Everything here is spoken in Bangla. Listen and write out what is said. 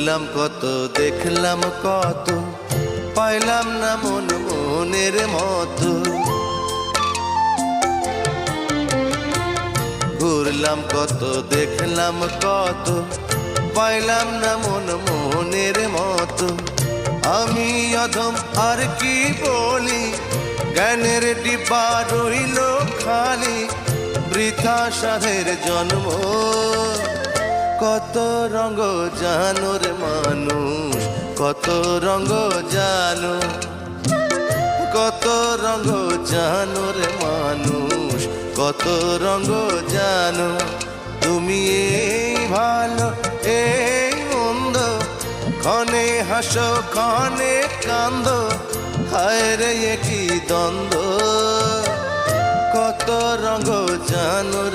ঘুরলাম কত, দেখলাম কত, পাইলাম না মন মনের মতো। ঘুরলাম কত, দেখলাম কত, পাইলাম না মন মনের মতো। আমি অধম আর কি বলি, জ্ঞানের ডিব্বা রইল খালি, বৃথা সাধের জন্ম। কত রঙ জানো রে মানুষ, কত রঙ জানো, কত রঙ জানো রে মানুষ, কত রঙ জানো। তুমি এই ভালো এই মন্দ, ক্ষণে হাসো ক্ষণে কান্দো, হায় রে কি দ্বন্দ্ব। কত রঙ জানো রে।